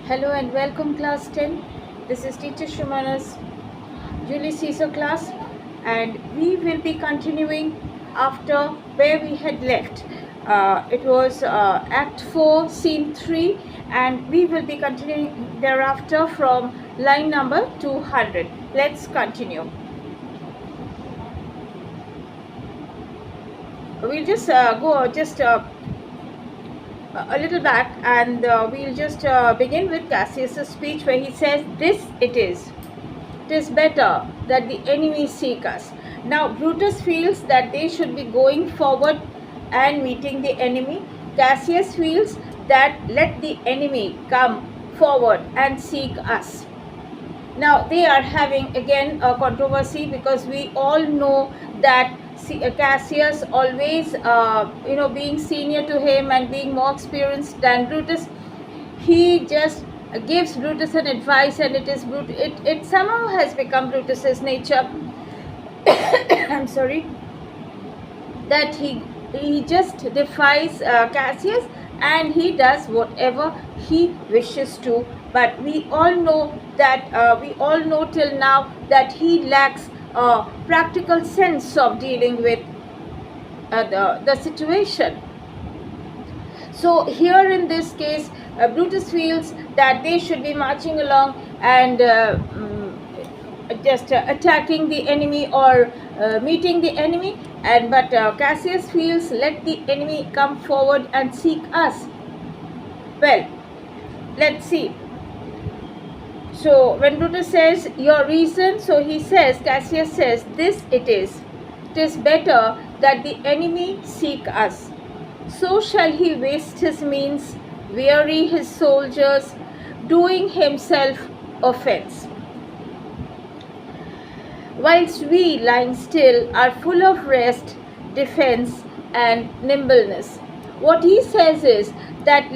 Hello and welcome class 10. This is teacher Shumana's Julie Caesar class, and we will be continuing after where we had left. It was Act 4 Scene 3, and we will be continuing thereafter from line number 200. Let's continue. We'll just go a little back, and we'll just begin with Cassius's speech where he says, "This it is better that the enemy seek us." Now Brutus feels that they should be going forward and meeting the enemy. Cassius feels that let the enemy come forward and seek us. Now they are having again a controversy, because we all know that Cassius, always being senior to him and being more experienced than Brutus, he just gives Brutus an advice, and it somehow has become Brutus's nature I'm sorry, that he just defies Cassius, and he does whatever he wishes to. But we all know till now that he lacks a practical sense of dealing with the situation. So here in this case, Brutus feels that they should be marching along and just attacking the enemy or meeting the enemy, but Cassius feels let the enemy come forward and seek us. Well, let's see. So when Brutus says your reason, so he says, Cassius says, this it is better that the enemy seek us. So shall he waste his means, weary his soldiers, doing himself offense. Whilst we, lying still, are full of rest, defense, and nimbleness. What he says is that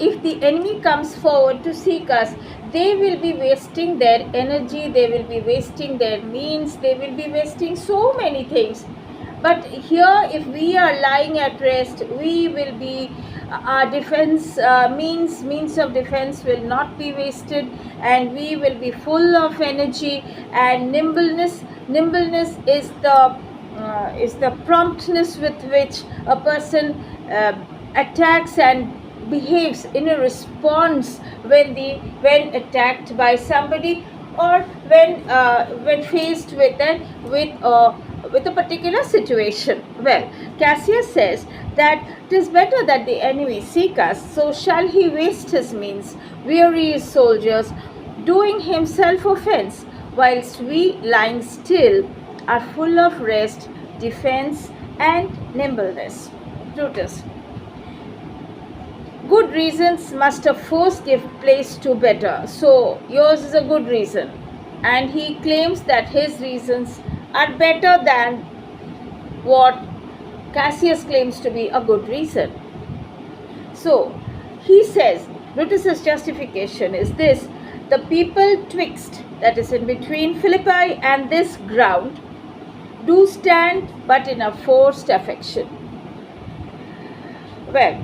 if the enemy comes forward to seek us, they will be wasting their energy, they will be wasting their means, they will be wasting so many things. But here, if we are lying at rest, we will be, our defense means of defense will not be wasted, and we will be full of energy and nimbleness. Nimbleness is the promptness with which a person attacks and behaves in a response when attacked by somebody, or when faced with a particular situation. Well, Cassius says that it is better that the enemy seek us, so shall he waste his means, weary his soldiers, doing himself offense, whilst we, lying still, are full of rest, defense, and nimbleness. Brutus. Good reasons must of force give place to better. So yours is a good reason, and he claims that his reasons are better than what Cassius claims to be a good reason. So he says Brutus's justification is this: the people twixt, that is in between Philippi and this ground, do stand but in a forced affection. Well,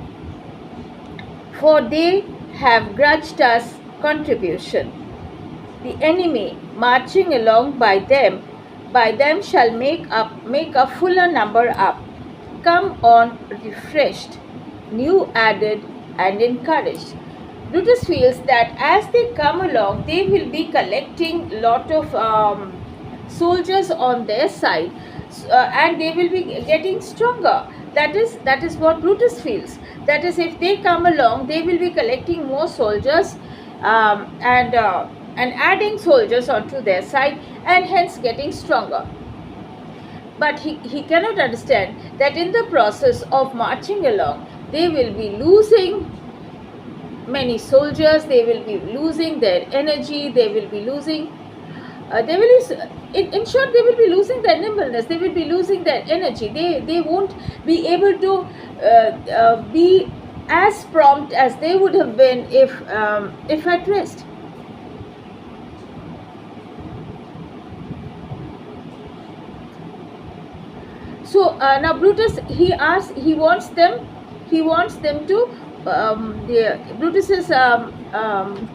for they have grudged us contribution. The enemy marching along by them shall make a fuller number up, come on refreshed, new added, and encouraged. Brutus feels that as they come along, they will be collecting lot of soldiers on their side, and they will be getting stronger. That is what Brutus feels. That is, if they come along, they will be collecting more soldiers and adding soldiers onto their side, and hence getting stronger. But he cannot understand that in the process of marching along, they will be losing many soldiers, they will be losing their energy, they will be losing in short, they will be losing their nimbleness, they will be losing their energy. They won't be able to be as prompt as they would have been if at rest. So now Brutus, he wants them to Brutus's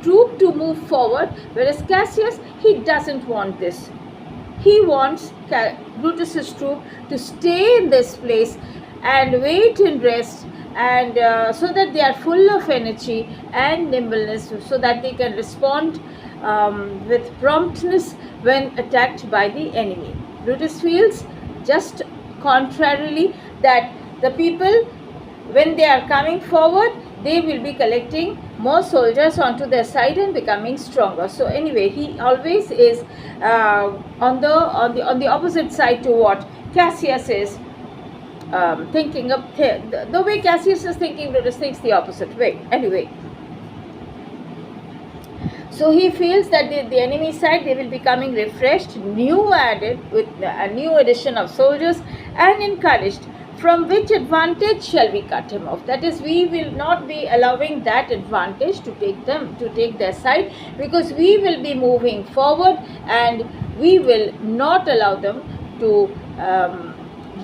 troop to move forward, whereas Cassius, he doesn't want this. He wants Brutus's troop to stay in this place and wait and rest, and so that they are full of energy and nimbleness, so that they can respond with promptness when attacked by the enemy. Brutus feels just contrarily that the people, when they are coming forward, they will be collecting more soldiers onto their side and becoming stronger. So anyway, he always is on the opposite side to what Cassius is thinking of. The way Cassius is thinking, Brutus thinks the opposite way. Anyway, so he feels that the enemy side, they will be coming refreshed, new added, with a new addition of soldiers, and encouraged. From which advantage shall we cut him off? That is, we will not be allowing that advantage to take their side, because we will be moving forward and we will not allow them to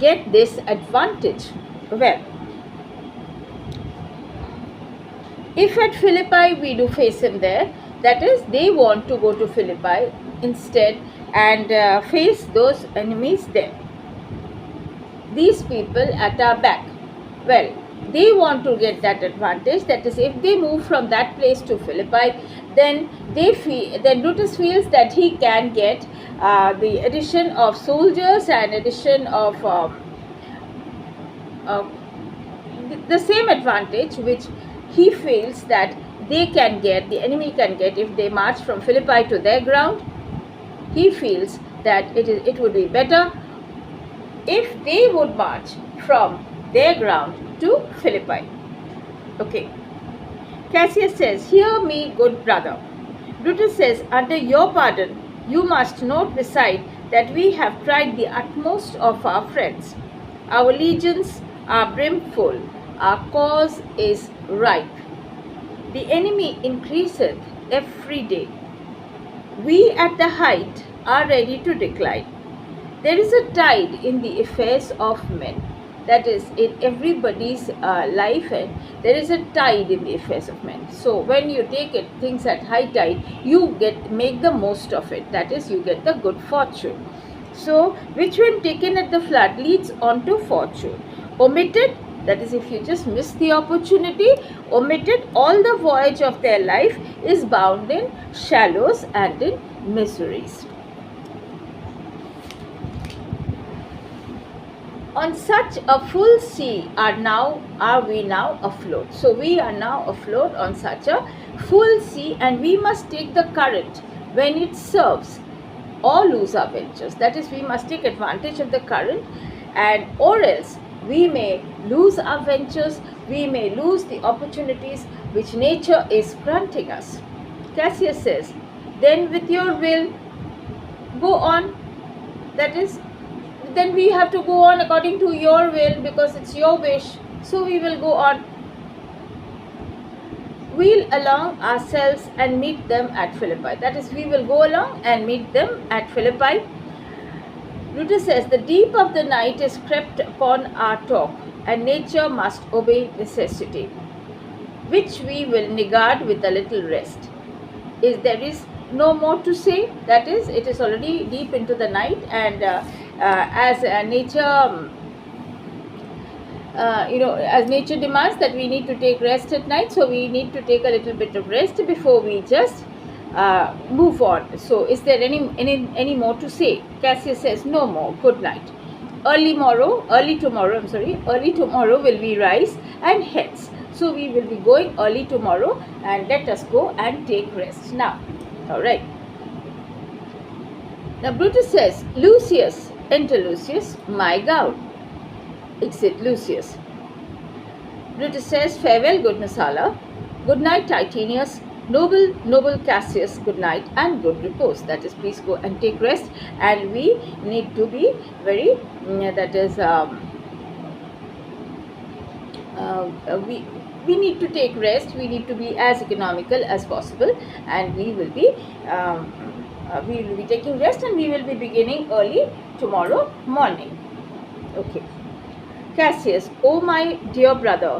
get this advantage. Well, if at Philippi we do face him there, that is, they want to go to Philippi instead and face those enemies there. These people at our back, well, they want to get that advantage. That is, if they move from that place to Philippi, then Brutus feels that he can get the addition of soldiers and addition of the same advantage which he feels that they can get, the enemy can get, if they march from Philippi to their ground. He feels that it would be better if they would march from their ground to Philippi. Okay. Cassius says, "Hear me, good brother." Brutus says, "Under your pardon, you must note beside that we have tried the utmost of our friends. Our legions are brimful, our cause is ripe. The enemy increaseth every day. We at the height are ready to decline. There is a tide in the affairs of men." That is, in everybody's life, and there is a tide in the affairs of men. So when you take things at high tide, you make the most of it. That is, you get the good fortune. So, which when taken at the flood leads on to fortune. Omitted, that is, if you just miss the opportunity, omitted, all the voyage of their life is bound in shallows and in miseries. On such a full sea are we now afloat. So we are now afloat on such a full sea, and we must take the current when it serves, or lose our ventures. That is, we must take advantage of the current, and or else we may lose our ventures, we may lose the opportunities which nature is granting us. Cassius says, "Then with your will, go on." That is, then we have to go on according to your will, because it's your wish. So we will go on. We'll along ourselves and meet them at Philippi. That is, we will go along and meet them at Philippi. Brutus says, "The deep of the night is crept upon our talk, and nature must obey necessity, which we will negard with a little rest." There is no more to say. That is, it is already deep into the night, and as nature as nature demands that we need to take rest at night, so we need to take a little bit of rest before we just move on. So is there any more to say? Cassius says, "No more. Good night. Early tomorrow will we rise and hence." So we will be going early tomorrow, and let us go and take rest now. Alright. Now Brutus says, "Lucius," enter Lucius, "my gown." Exit Lucius. Brutus says, "Farewell, good Messala. Good night, Titinius. Noble Cassius, good night and good repose." That is, please go and take rest, and we need to be very, we need to take rest, we need to be as economical as possible, and we will be taking rest, and we will be beginning early tomorrow morning. Okay. Cassius, "Oh my dear brother,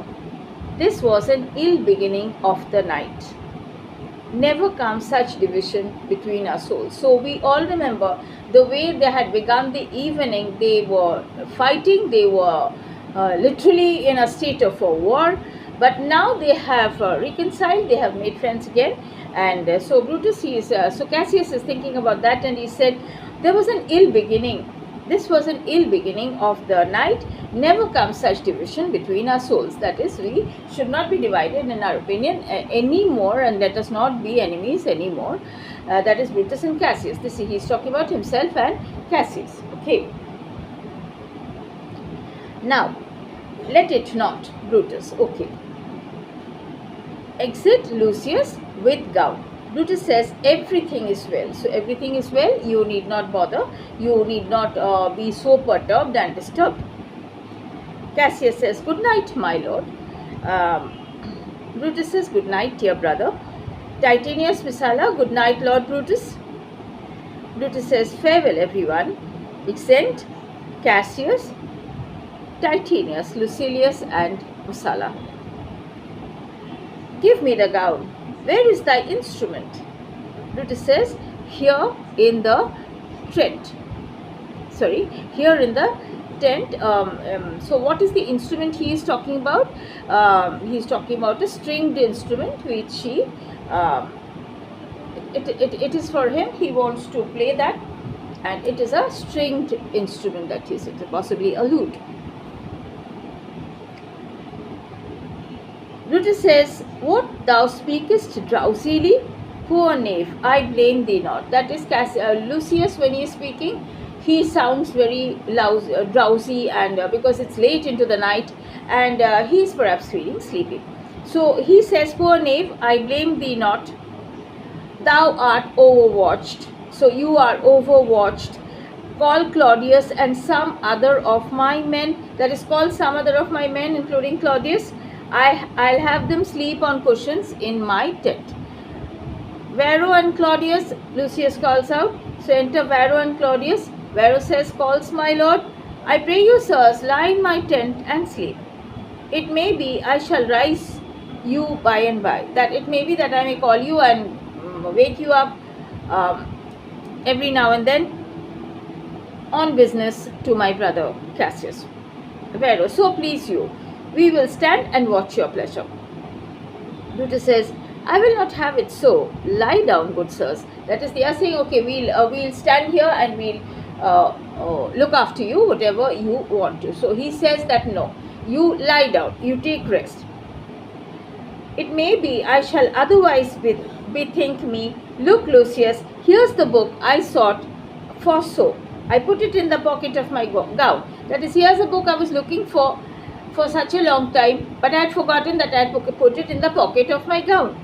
this was an ill beginning of the night. Never comes such division between our souls. So we all remember the way they had begun the evening. They were fighting, they were literally in a state of a war, but now they have reconciled, they have made friends again. And so Cassius is thinking about that, and he said, there was an ill beginning. This was an ill beginning of the night. Never comes such division between our souls. That is, we should not be divided in our opinion anymore, and let us not be enemies anymore. That is Brutus and Cassius. He is talking about himself and Cassius. Okay. Now, let it not, Brutus. Okay. Exit Lucius with gown. Brutus says everything is well. So everything is well. You need not bother. You need not be so perturbed and disturbed. Cassius says, good night, my lord. Brutus says, good night, dear brother. Titinius, Messala, good night, Lord Brutus. Brutus says, farewell, everyone. Exeunt Cassius, Titinius, Lucilius, and Messala. Give me the gown. Where is thy instrument? Brutus says, here in the tent. Here in the tent. So what is the instrument he is talking about? He is talking about a stringed instrument which he, it is for him. He wants to play that, and it is a stringed instrument that he said, possibly a lute. Brutus says, what thou speakest drowsily? Poor knave, I blame thee not. That is Lucius, when he is speaking, he sounds very drowsy, and because it's late into the night, and he is perhaps feeling sleepy. So he says, poor knave, I blame thee not. Thou art overwatched. So you are overwatched. Call Claudius and some other of my men. That is, call some other of my men, including Claudius. I'll have them sleep on cushions in my tent. Varro and Claudius, Lucius calls out. So enter Varro and Claudius. Varro says, calls my lord, I pray you, sirs, lie in my tent and sleep. It may be I shall rise you by and by. That it may be that I may call you and wake you up every now and then on business to my brother Cassius. Varro, so please you, we will stand and watch your pleasure. Brutus says, I will not have it so. Lie down, good sirs. That is, they are saying, okay, we'll stand here and we'll look after you, whatever you want to. So he says that no, you lie down, you take rest. It may be I shall otherwise bethink me. Look, Lucius, here's the book I sought for so. I put it in the pocket of my gown. That is, here's a book I was looking for such a long time, but I had forgotten that I had put it in the pocket of my gown.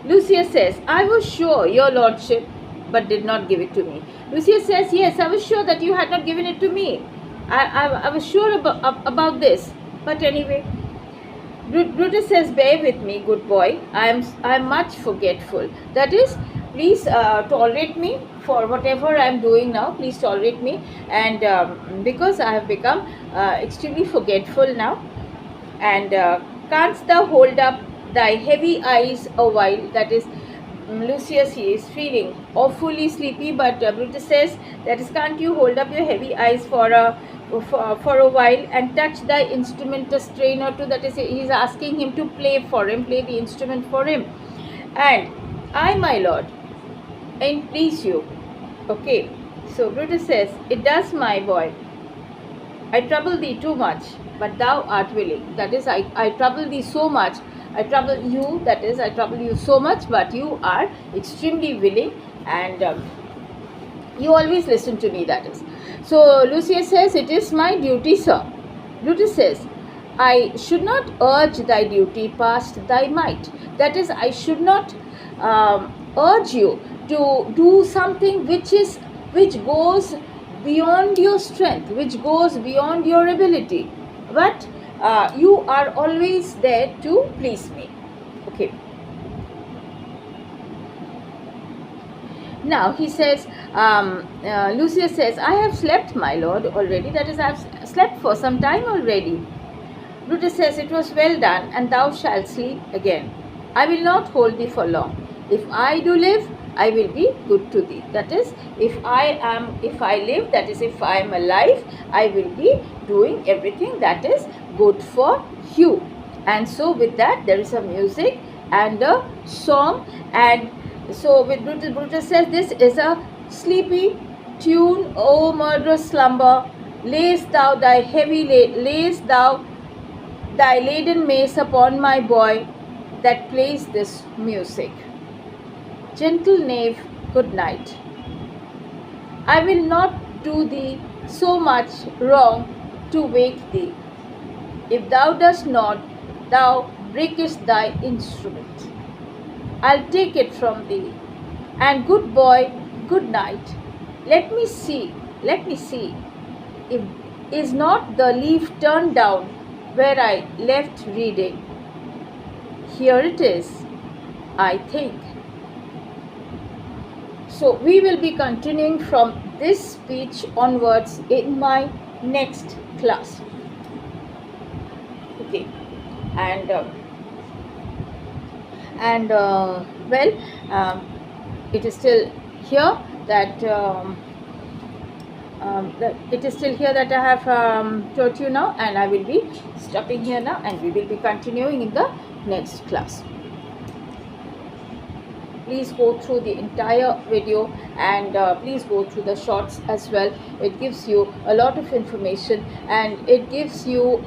Lucius says, I was sure, your lordship, but did not give it to me. Lucius says, yes, I was sure that you had not given it to me. I was sure about this. But anyway, Brutus says, bear with me, good boy. I am much forgetful. That is, please tolerate me for whatever I am doing now. Please tolerate me. And because I have become extremely forgetful now. And canst thou hold up thy heavy eyes a while? That is, Lucius, he is feeling awfully sleepy, but Brutus says, that is, can't you hold up your heavy eyes for a while and touch thy instrument a strain or two? That is, he is asking him to play the instrument for him. And I, my lord, and please you. Okay, so Brutus says, it does, my boy. I trouble thee too much, but thou art willing. That is, I trouble thee so much. I trouble you, that is, I trouble you so much, but you are extremely willing, and you always listen to me, that is. So Lucius says, it is my duty, sir. Brutus says, I should not urge thy duty past thy might. That is, I should not urge you to do something which goes beyond your strength, which goes beyond your ability. But you are always there to please me. Okay. Now he says, Lucius says, I have slept, my lord, already. That is, I have slept for some time already. Brutus says, it was well done, and thou shalt sleep again. I will not hold thee for long. If I do live, I will be good to thee. That is, if I live, that is, if I am alive, I will be doing everything that is good for you. And so with that, there is a music and a song. And so with Brutus says, this is a sleepy tune, O murderous slumber. Layest thou thy laden mace upon my boy that plays this music. Gentle knave, good night. I will not do thee so much wrong to wake thee. If thou dost not, thou breakest thy instrument. I'll take it from thee. And good boy, good night. Let me see. If is not the leaf turned down where I left reading? Here it is, I think. So we will be continuing from this speech onwards in my next class. Okay, and it is still here that I have taught you now, and I will be stopping here now, and we will be continuing in the next class. Please go through the entire video, and please go through the shorts as well. It gives you a lot of information, and it gives you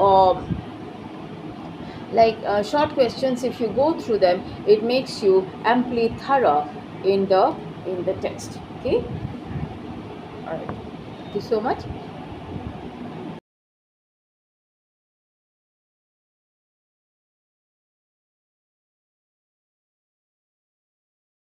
short questions. If you go through them, it makes you amply thorough in the text. Okay, all right, thank you so much.